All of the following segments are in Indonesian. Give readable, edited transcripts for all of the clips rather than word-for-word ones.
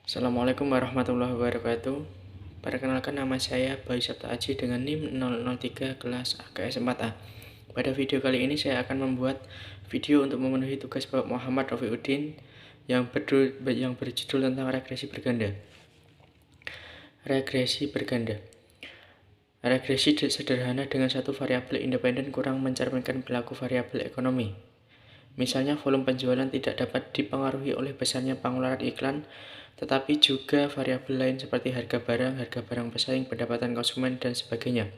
Assalamualaikum warahmatullahi wabarakatuh. Perkenalkan, nama saya Bayu Sabta Aji dengan NIM 003 kelas AKS 4A. Pada video kali ini saya akan membuat video untuk memenuhi tugas Bapak Muhammad Rofiuddin yang berjudul tentang regresi berganda. Regresi berganda. Regresi sederhana dengan satu variabel independen kurang mencerminkan perilaku variabel ekonomi. Misalnya, volume penjualan tidak dapat dipengaruhi oleh besarnya pengeluaran iklan, tetapi juga variabel lain seperti harga barang pesaing, pendapatan konsumen, dan sebagainya.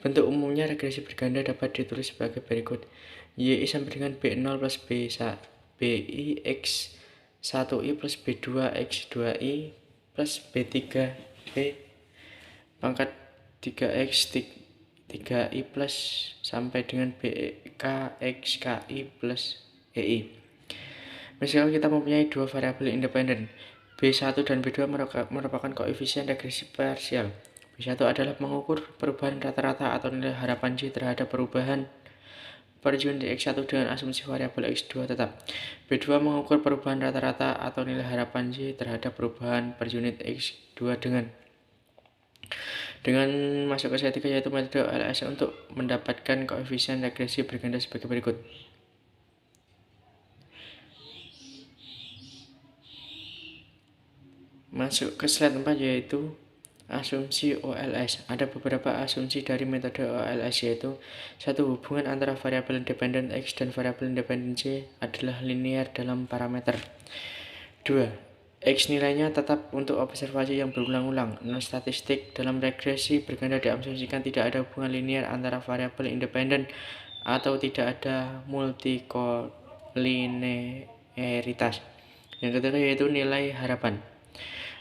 Bentuk umumnya regresi berganda dapat ditulis sebagai berikut. YI sama dengan B0 plus BI X 1I plus B2 X 2I plus B3B pangkat 3X 3I plus sampai dengan BKXKI plus EI. Misalkan kita mempunyai dua variabel independen, B1 dan B2 merupakan koefisien regresi parsial. B1 adalah mengukur perubahan rata-rata atau nilai harapan J terhadap perubahan per unit X1 dengan asumsi variabel X2 tetap. B2 mengukur perubahan rata-rata atau nilai harapan J terhadap perubahan per unit X2 dengan masuk ke ketiga, yaitu metode OLS untuk mendapatkan koefisien regresi berganda sebagai berikut. Masuk ke slide 4, yaitu asumsi OLS. Ada beberapa asumsi dari metode OLS, yaitu satu, hubungan antara variabel independen X dan variabel independen Y adalah linear dalam parameter. 2. X nilainya tetap untuk observasi yang berulang-ulang. Non-statistik dalam regresi berganda diasumsikan tidak ada hubungan linear antara variabel independen atau tidak ada multikolinearitas. Yang ketiga yaitu nilai harapan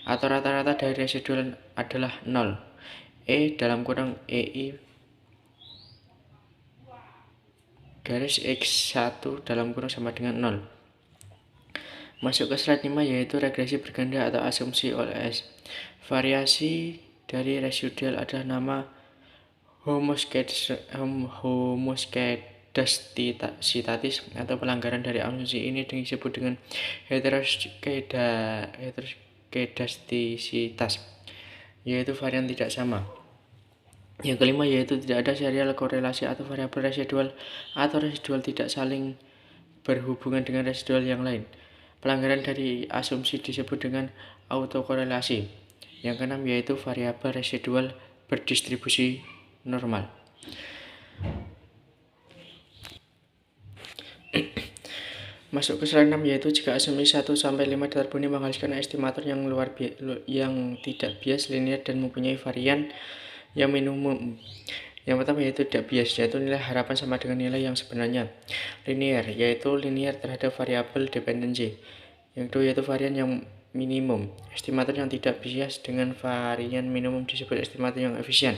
atau rata-rata dari residual adalah 0. EI garis X1 sama dengan 0. Masuk ke slide 5, yaitu regresi berganda atau asumsi OLS. Variasi dari residual adalah nama homoskedastis atau pelanggaran dari asumsi ini disebut dengan heterokedastisitas, yaitu varian tidak sama. Yang kelima yaitu tidak ada serial korelasi atau variabel residual atau residual tidak saling berhubungan dengan residual yang lain. Pelanggaran dari asumsi disebut dengan autokorelasi. Yang keenam yaitu variabel residual berdistribusi normal. Masuk ke slide 6, yaitu jika asumsi 1 sampai 5 terbunyi menghasilkan estimator yang tidak bias, linear, dan mempunyai varian yang minimum. Yang pertama yaitu tidak bias, yaitu nilai harapan sama dengan nilai yang sebenarnya. Linear, yaitu linear terhadap variabel dependensi. Yang kedua yaitu varian yang minimum. Estimator yang tidak bias dengan varian minimum disebut estimator yang efisien.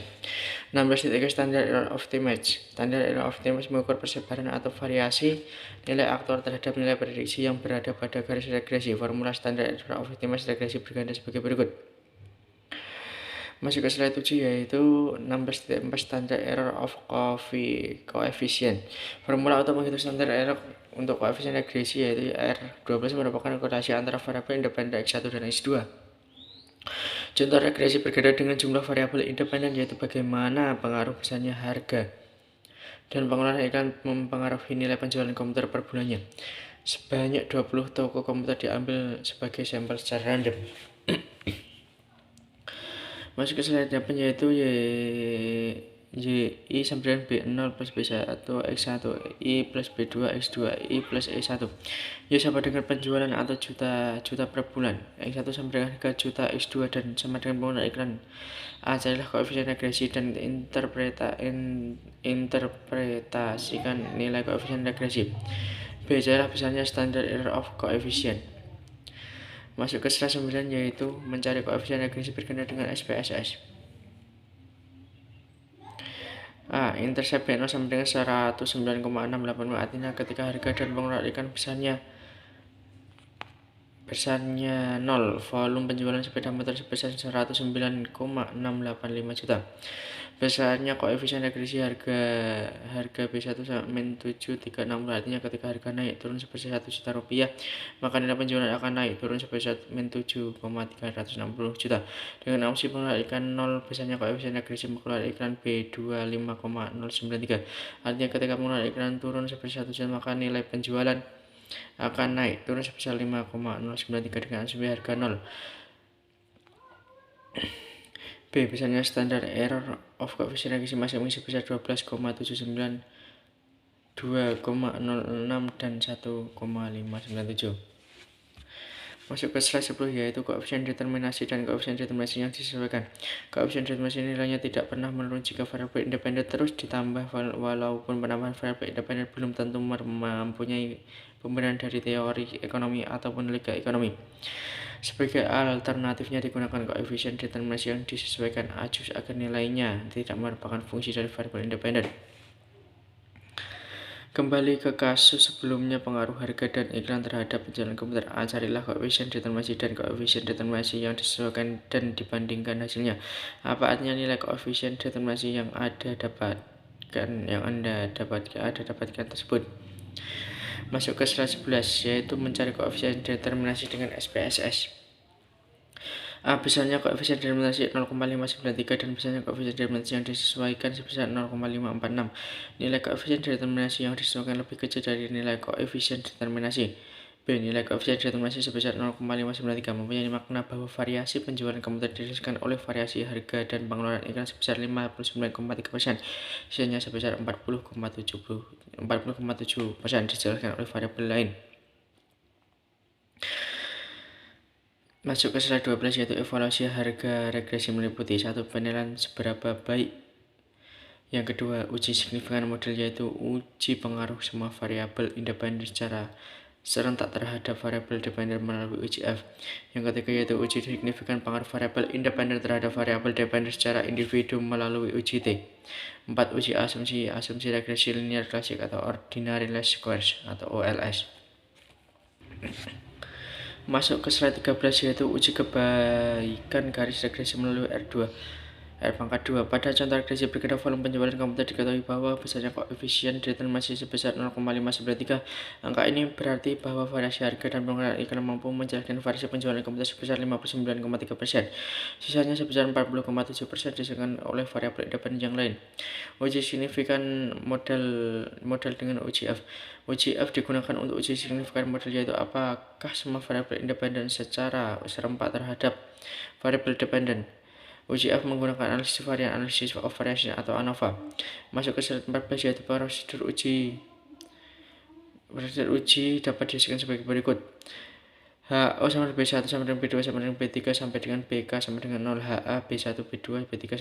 16. Standard error of the match. Standard error of the match mengukur persebaran atau variasi nilai aktor terhadap nilai prediksi yang berada pada garis regresi. Formula standard error of the match regresi berganda sebagai berikut. Masuk ke slide 7, yaitu 16.4 standard error of coefficient. Formula untuk menghitung standar error untuk koefisien regresi yaitu R12 merupakan korelasi antara variabel independen X1 dan X2. Contoh regresi berganda dengan jumlah variabel independen yaitu bagaimana pengaruh besarnya harga dan pengeluaran iklan mempengaruhi nilai penjualan komputer per bulannya. Sebanyak 20 toko komputer diambil sebagai sampel secara random. Masuk ke slide 8, yaitu YI sama dengan B0 plus B1 X1 I plus B2 X2 I plus E1. Y sama dengan penjualan atau juta per bulan. X1 sama dengan harga juta, X2 dan sama dengan penggunaan iklan. A carilah koefisien regresi dan interpretasikan nilai koefisien regresi. B carilah besarnya standard error of coefficient. Masuk ke slide 9, yaitu mencari koefisien regresi berganda dengan SPSS. A. Intercept B0 sama dengan 109,680, artinya ketika harga dan pengeluaran ikan besarnya besarnya 0, volume penjualan sepeda motor sebesar 109,685 juta. Besarnya koefisien regresi harga B1 sama min 7,360, artinya ketika harga naik turun sebesar 1 juta rupiah, maka nilai penjualan akan naik turun sebesar min 7,360 juta. Dengan opsi pengeluaran iklan 0, besarnya koefisien regresi pengeluaran iklan B2 5,093, artinya ketika pengeluaran iklan turun sebesar 1 juta, maka nilai penjualan akan naik turun sebesar 5,093 dengan asumsi harga 0. B. Besarnya standar error of koefisien regresi masing-masing sebesar 12,799, 2,06 dan 1,597. Masuk ke slide 10, yaitu koefisien determinasi dan koefisien determinasi yang disesuaikan. Koefisien determinasi nilainya tidak pernah menurun jika variabel independen terus ditambah, walaupun penambahan variabel independen belum tentu mempunyai pembenaran dari teori ekonomi ataupun logika ekonomi. Sebagai alternatifnya digunakan koefisien determinasi yang disesuaikan ajus agar nilainya tidak merupakan fungsi dari variabel independen. Kembali ke kasus sebelumnya, pengaruh harga dan iklan terhadap penjualan komputer. Carilah koefisien determinasi dan koefisien determinasi yang disesuaikan dan dibandingkan hasilnya. Apa artinya nilai koefisien determinasi yang Anda dapatkan tersebut? Masuk ke slide 11, yaitu mencari koefisien determinasi dengan SPSS. A. Besarnya koefisien determinasi 0,593 dan besarnya koefisien determinasi yang disesuaikan sebesar 0,546. Nilai koefisien determinasi yang disesuaikan lebih kecil dari nilai koefisien determinasi. B. Nilai koefisien determinasi sebesar 0,593 mempunyai makna bahwa variasi penjualan komputer didasarkan oleh variasi harga dan pengeluaran iklan sebesar 59,3%, sisanya sebesar 40,7% dijelaskan oleh variabel lain. Masuk ke slide 12, yaitu evaluasi harga regresi meliputi 1. Penilaian seberapa baik. Yang kedua, uji signifikan model, yaitu uji pengaruh semua variabel independen secara serentak terhadap variabel dependen melalui uji F. Yang ketiga, yaitu uji signifikan pengaruh variabel independen terhadap variabel dependen secara individu melalui uji T. 4. Uji asumsi regresi linear klasik atau ordinary least squares atau OLS. Masuk ke slide 13, yaitu uji kebaikan garis regresi melalui R2. Pada contoh regresi berkedok volume penjualan komputer diketahui bahwa besarnya koefisien determinasi sebesar 0,593. Angka ini berarti bahwa variasi harga dan pengeluaran iklan mampu menjelaskan variasi penjualan komputer sebesar 59,3%. Sisanya sebesar 40,7% disebabkan oleh variabel independen yang lain. Uji signifikan model dengan uji F. Uji F digunakan untuk uji signifikan model, yaitu apakah semua variabel independen secara serempak terhadap variabel dependen. Uji F menggunakan analisis varian, analisis of variation atau ANOVA. Masuk ke slide 14, yaitu prosedur uji dapat dihasilkan sebagai berikut. HO sama dengan B1 sama dengan B2 sama dengan B3 sampai dengan BK sama dengan 0. HA B1 B2 B3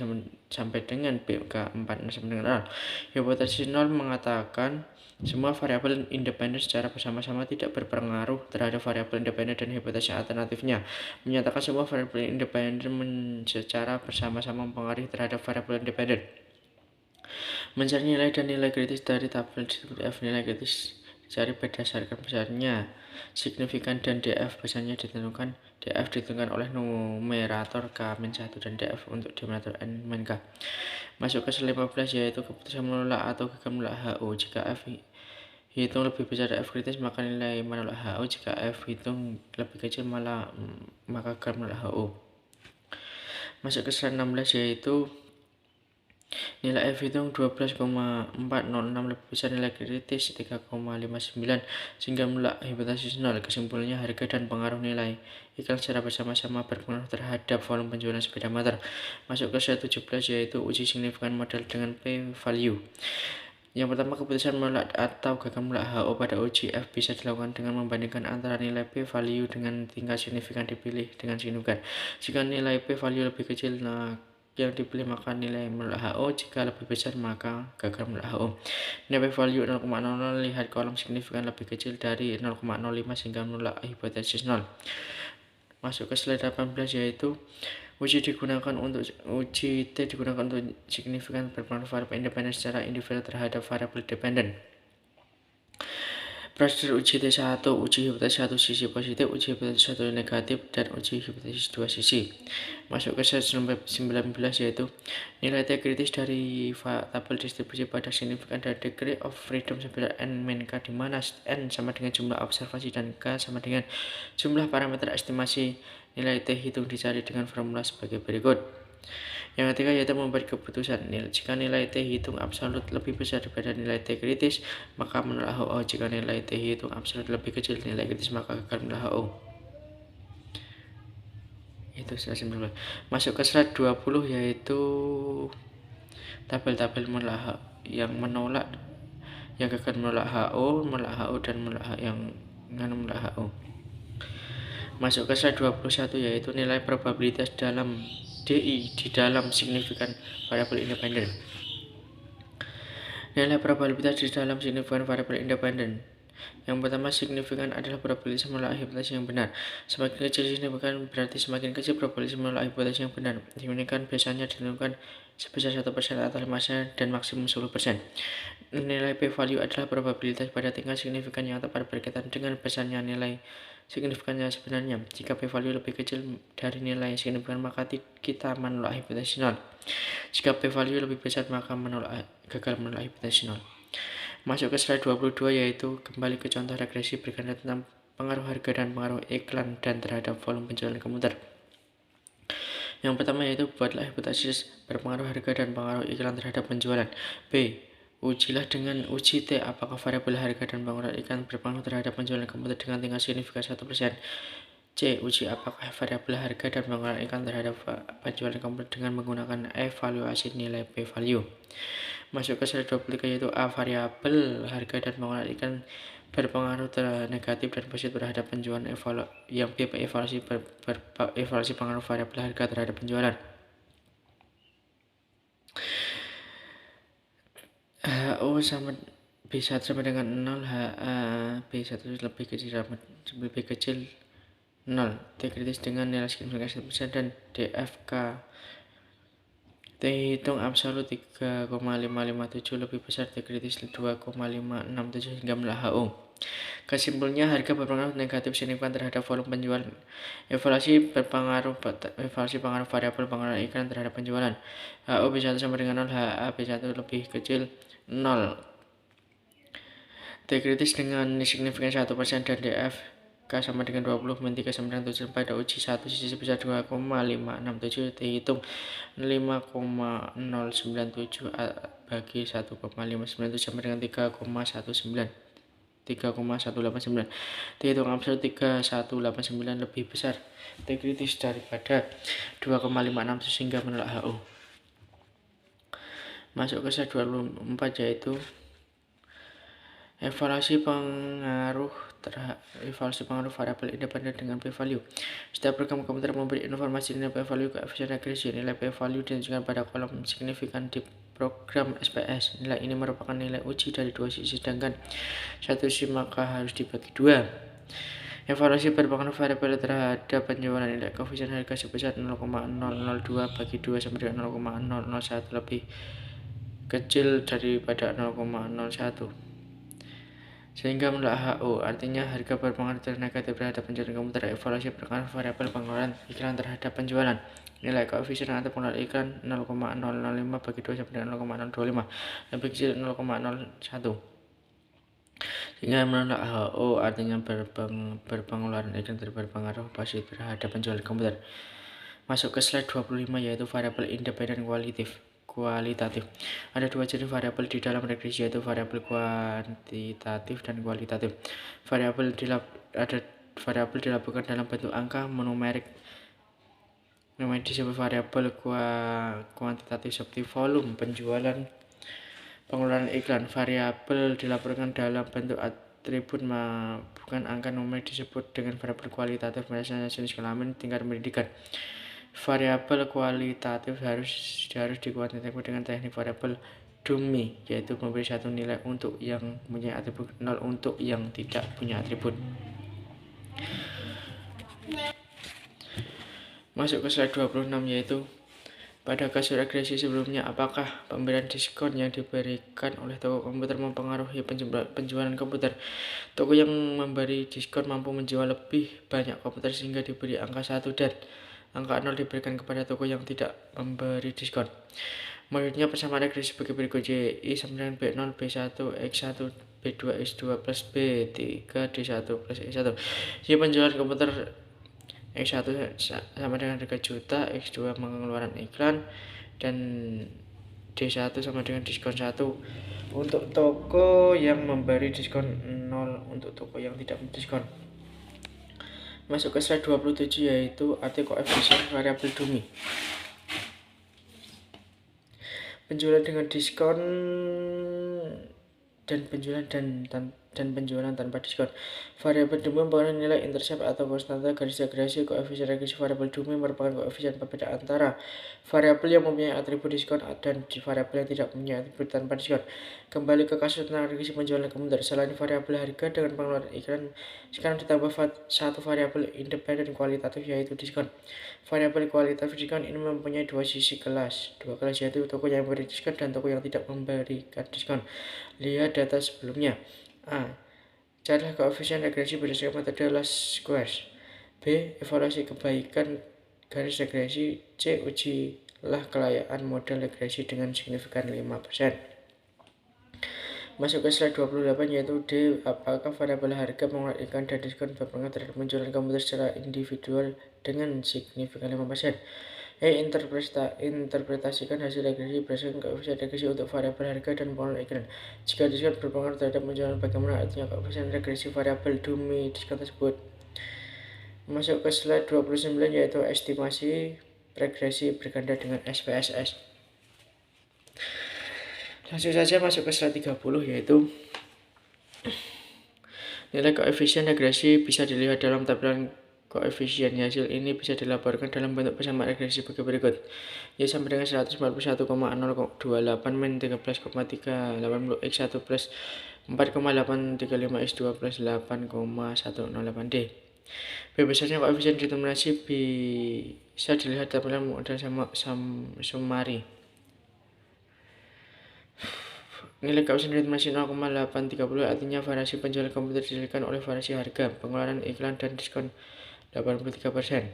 sampai dengan BK4 sama dengan 0. Hipotesis 0 mengatakan semua variabel independen secara bersama-sama tidak berpengaruh terhadap variabel independen, dan hipotesis alternatifnya menyatakan semua variabel independen secara bersama-sama mempengaruhi terhadap variabel independen. Mencari nilai dan nilai kritis dari tabel disebut F. Nilai kritis dicari berdasarkan besarnya signifikan dan DF. Besarnya ditentukan, DF ditentukan oleh numerator K-1 dan DF untuk denominator N-K. Masuk ke slide 15, yaitu keputusan menolak atau gagal menolak HO. Jika F hitung lebih besar dari F kritis, maka nilai menolak HO. Jika F hitung lebih kecil, maka gagal menolak HO. Masuk ke slide 16, yaitu nilai F hitung 12,406 lebih besar nilai kritis 3,59 sehingga menolak hipotesis 0. Kesimpulannya, harga dan pengaruh nilai iklan secara bersama-sama berpengaruh terhadap volume penjualan sepeda motor. Masuk ke slide 17, yaitu uji signifikan model dengan p-value. Yang pertama, keputusan menolak atau gagal menolak HO pada uji F bisa dilakukan dengan membandingkan antara nilai p-value dengan tingkat signifikan dipilih dengan signifikan. Jika nilai p-value lebih kecil, yang dipilih maka nilai menolak HO. Jika lebih besar maka gagal menolak HO. Nilai p-value 0,00, lihat kolom signifikan lebih kecil dari 0,05 sehingga menolak hipotesis 0. Masuk ke slide 18, yaitu uji T digunakan untuk signifikan berpengaruh variabel independen secara individu terhadap variabel dependen. Prosedur uji T1, uji hipotesis 1 sisi positif, uji hipotesis 1 negatif, dan uji hipotesis 2 sisi. Masuk ke slide 19 yaitu nilai T kritis dari tabel distribusi pada signifikan dan degree of freedom sebesar n min k, di mana n sama dengan jumlah observasi dan k sama dengan jumlah parameter estimasi. Nilai T hitung dicari dengan formula sebagai berikut. Yang ketiga yaitu membuat keputusan. Jika nilai T hitung absolut lebih besar daripada nilai T kritis, maka menolak HO. Jika nilai T hitung absolut lebih kecil nilai kritis, maka gagal menolak HO. Itu slide 19. Masuk ke slide 20 yaitu tabel-tabel menolak yang gagal menolak HO, dan menolak HO. Masuk ke slide 21 yaitu nilai probabilitas dalam DI di dalam signifikan variabel independen. Nilai probabilitas di dalam signifikan variabel independen. Yang pertama, signifikan adalah probabilitas menolak hipotesis yang benar. Semakin kecil signifikan berarti semakin kecil probabilitas menolak hipotesis yang benar. Signifikan biasanya ditentukan sebesar 1% atau 5% dan maksimum 10%. Nilai p-value adalah probabilitas pada tingkat signifikan yang tepat berkaitan dengan besarnya nilai signifikannya sebenarnya. Jika p-value lebih kecil dari nilai signifikan, maka kita menolak hipotesis 0. Jika p-value lebih besar, maka gagal menolak hipotesis 0. Masuk ke slide 22 yaitu kembali ke contoh regresi berkaitan tentang pengaruh harga dan pengaruh iklan dan terhadap volume penjualan komputer. Yang pertama yaitu buatlah hipotesis berpengaruh harga dan pengaruh iklan terhadap penjualan. B. Ujilah dengan uji T apakah variabel harga dan pengaruh iklan berpengaruh terhadap penjualan komputer dengan tingkat signifikan 1%. C. Uji apakah variabel harga dan pengaruh iklan terhadap penjualan komputer dengan menggunakan evaluasi nilai p-value. Masuk ke slide 23 yaitu A. Variabel harga dan pengelolaan iklan berpengaruh negatif dan positif terhadap penjualan. Yang B. Evaluasi pengaruh variabel harga terhadap penjualan. HO sama B1 sama dengan 0, B1 lebih kecil 0, T kritis dengan nilai signifikan 1% dan DFK T hitung absolut 3,557 lebih besar T kritis 2,567 hingga menolak HO. Kesimpulannya, harga berpengaruh negatif signifikan terhadap volume penjualan. Evaluasi pengaruh variabel pengaruh iklan terhadap penjualan. HO B1 sama dengan 0, HA B1 lebih kecil 0. T kritis dengan signifikan 1% dan DF K sama dengan 20 min 3 sama dengan 7 pada uji 1 sisi sebesar 2,567 dihitung 5,097 bagi 1,597 sama dengan 3,189 dihitung absolut 3189 lebih besar T kritis daripada 2,567 hingga menolak HO. Masuk ke slide 24 yaitu evaluasi pengaruh variabel independen dengan p-value. Setiap program komputer memberi informasi nilai p-value koefisien regresi. Nilai p-value ditunjukkan pada kolom signifikan di program SPS. Nilai ini merupakan nilai uji dari dua sisi, sedangkan satu sisi maka harus dibagi dua. Evaluasi berpengaruh variabel terhadap penjualan. Nilai koefisien harga sebesar 0,002 bagi 2 sama dengan 0,001 lebih kecil daripada 0,01 sehingga menolak HO. Artinya harga berpengaruh negatif terhadap penjualan komputer. Evaluasi berpengaruh variabel pengeluaran iklan terhadap penjualan. Nilai koefisien atau pengeluaran iklan 0,005 bagi 2 sama dengan 0,025 lebih kecil 0,01 sehingga menolak HO. Artinya berpengeluaran iklan berpengaruh positif terhadap penjualan komputer. Masuk ke slide 25 yaitu variabel independen kualitatif. Ada dua jenis variabel di dalam regresi yaitu variabel kuantitatif dan kualitatif. Variabel dilakukan dalam bentuk angka numerik disebut variabel kuantitatif seperti volume penjualan, pengeluaran iklan. Variabel dilaporkan dalam bentuk atribut bukan angka numerik disebut dengan variabel kualitatif berdasarkan jenis kelamin, tingkat pendidikan. Variabel kualitatif harus dikuantitatif dengan teknik variabel dummy, yaitu memberi satu nilai untuk yang punya atribut, 0 untuk yang tidak punya atribut. Masuk ke slide 26 yaitu Pada kasus regresi sebelumnya, apakah pemberian diskon yang diberikan oleh toko komputer mempengaruhi penjualan komputer? Toko yang memberi diskon mampu menjual lebih banyak komputer sehingga diberi angka 1 dan angka 0 diberikan kepada toko yang tidak memberi diskon. Menurutnya persamaan regresi sebagai berikut: Y sama dengan B0, B1, X1, B2, X2 plus B3, D1 plus E1. Y penjualan komputer X1 sama dengan harga juta, X2 pengeluaran iklan, dan D1 sama dengan diskon 1 untuk toko yang memberi diskon 0 untuk toko yang tidak memberi diskon. Masuk ke slide 27, yaitu arti koefisien variabel Dummy. Penjualan dengan diskon dan penjualan tanpa diskon. Variabel Dummy merupakan nilai intercept atau konstanta garis regresi. Koefisien regresi variabel Dummy merupakan koefisien perbedaan antara variabel yang mempunyai atribut diskon dan variabel yang tidak mempunyai atribut tanpa diskon. Kembali ke kasus tentang regresi penjualan komputer. Selain variabel harga dengan pengeluaran iklan, sekarang ditambah satu variabel independen kualitatif, yaitu diskon. Variabel kualitatif diskon ini mempunyai dua kelas, yaitu toko yang memberi diskon dan toko yang tidak memberikan diskon. Lihat data sebelumnya. A. Carilah koefisien regresi berdasarkan metode least squares. B. Evaluasi kebaikan garis regresi. C. Ujilah kelayaan model regresi dengan signifikan 5%. Masuk ke slide 28, yaitu D. Apakah variabel harga, pengeluaran iklan, dan diskon berpengaruh terhadap penjualan komputer secara individual dengan signifikan 5%? Interpretasikan hasil regresi berdasarkan koefisien regresi untuk variabel harga dan pengeluaran iklan. Jika diskon berpengaruh terhadap penjualan, bagaimana artinya koefisien regresi variabel Dummy diskon tersebut? Masuk ke slide 29, yaitu estimasi regresi berganda dengan SPSS. Langsung saja masuk ke slide 30, yaitu nilai koefisien regresi bisa dilihat dalam tampilan koefisien. Hasil ini bisa dilaporkan dalam bentuk persamaan regresi sebagai berikut. Y sama dengan 141,028 min 13,380 X1 plus 4,835 X2 plus 8,108 D. B besarnya koefisien determinasi bisa dilihat tampilan model summary. Nilai koefisien determinasi 0,830 artinya variasi penjualan komputer dihasilkan oleh variasi harga, pengeluaran iklan, dan diskon 83%.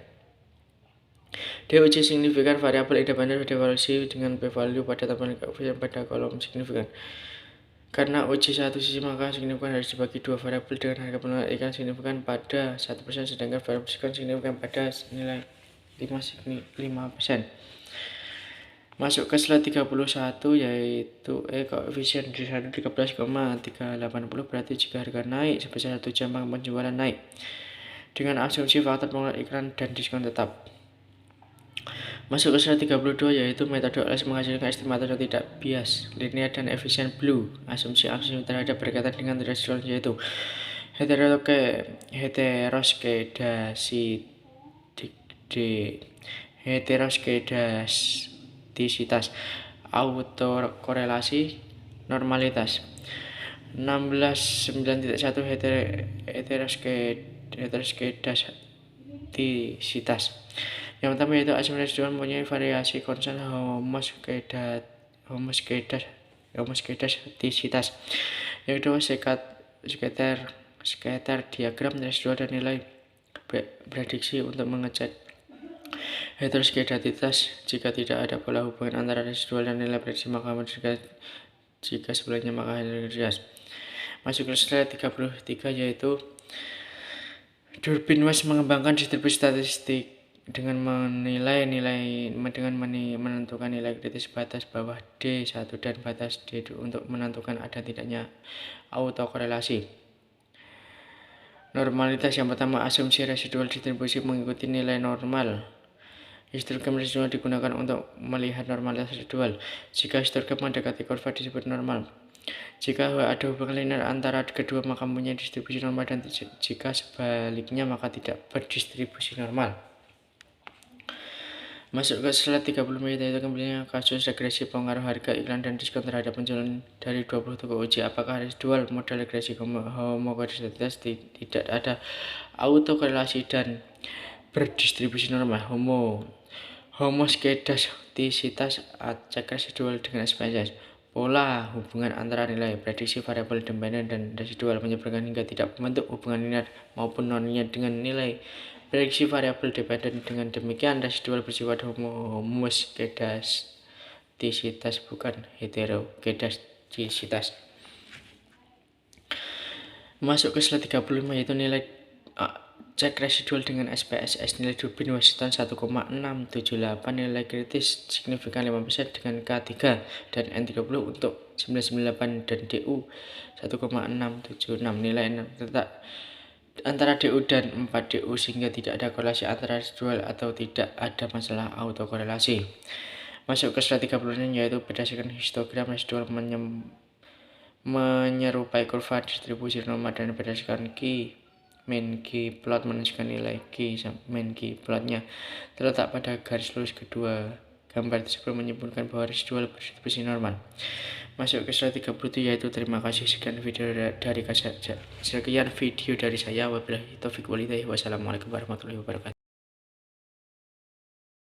D. Uji signifikan variabel independen dievaluasi dengan p-value pada tampilan koefisien pada kolom signifikan. Karena uji satu sisi, maka signifikan harus dibagi dua variabel dengan harga pengeluaran iklan signifikan pada 1%, sedangkan variabel diskon signifikan pada nilai 5%. Masuk ke slide 31, yaitu koefisien D1 13,380 berarti jika harga naik sebesar 1 jam penjualan naik dengan asumsi faktor pengeluaran iklan dan diskon tetap. Masuk ke slide 32, yaitu metode LS menghasilkan estimator yang tidak bias, linear, dan efisien Blue. Asumsi terhadap berkaitan dengan residual, yaitu heteroskedastisitas, autokorelasi, normalitas. 16.9.1 heteroskedastisitas. Yang pertama yaitu asumsi residual mempunyai variasi konstan homoskedastisitas. Yang kedua scatter diagram residual dan nilai prediksi untuk mengecek heteroskedastisitas. Jika tidak ada pola hubungan antara residual dan nilai prediksi, maka jika sebelumnya maka heterogeneous. Masuk ke slide 33, yaitu Durbin Weiss mengembangkan distribusi statistik dengan menentukan nilai kritis batas bawah D1 dan batas D2 untuk menentukan ada tidaknya autokorelasi. Normalitas. Yang pertama, asumsi residual distribusi mengikuti nilai normal. Histogram residual digunakan untuk melihat normalitas residual. Jika histogram mendekati kurva disebut normal. Jika ada hubungan linear antara kedua, maka mempunyai distribusi normal, dan jika sebaliknya maka tidak berdistribusi normal. Masuk ke slide 30 menit, yaitu kembalinya kasus regresi pengaruh harga, iklan, dan diskon terhadap penjualan dari 20 toko uji. Apakah residual model regresi homogenitas tidak ada autokorelasi dan berdistribusi normal? Homoskedastisitas cek residual dengan SPSS. Pola hubungan antara nilai prediksi variabel dependen dan residual menyeberangkan hingga tidak membentuk hubungan linear maupun non-linear dengan nilai prediksi variabel dependen. Dengan demikian, residual bersifat homoskedastisitas bukan heterokedastisitas. Masuk ke slide 35, yaitu nilai cek residual dengan SPSS. Nilai Durbin Washington 1,678, nilai kritis signifikan 5% dengan K3 dan N30 untuk 998, dan DU 1,676. Nilai terletak antara DU dan 4DU sehingga tidak ada korelasi antara residual atau tidak ada masalah autokorelasi. Masuk ke slide 36, yaitu berdasarkan histogram residual menyerupai kurva distribusi norma dan berdasarkan mean plot menunjukkan nilai mean plotnya terletak pada garis lurus kedua. Gambar tersebut menyebutkan bahwa residual berdistribusi normal. Masuk ke slide 37, yaitu terima kasih. Sekian video dari saya. Wabillahi taufiq walhidayah. Wassalamualaikum warahmatullahi wabarakatuh.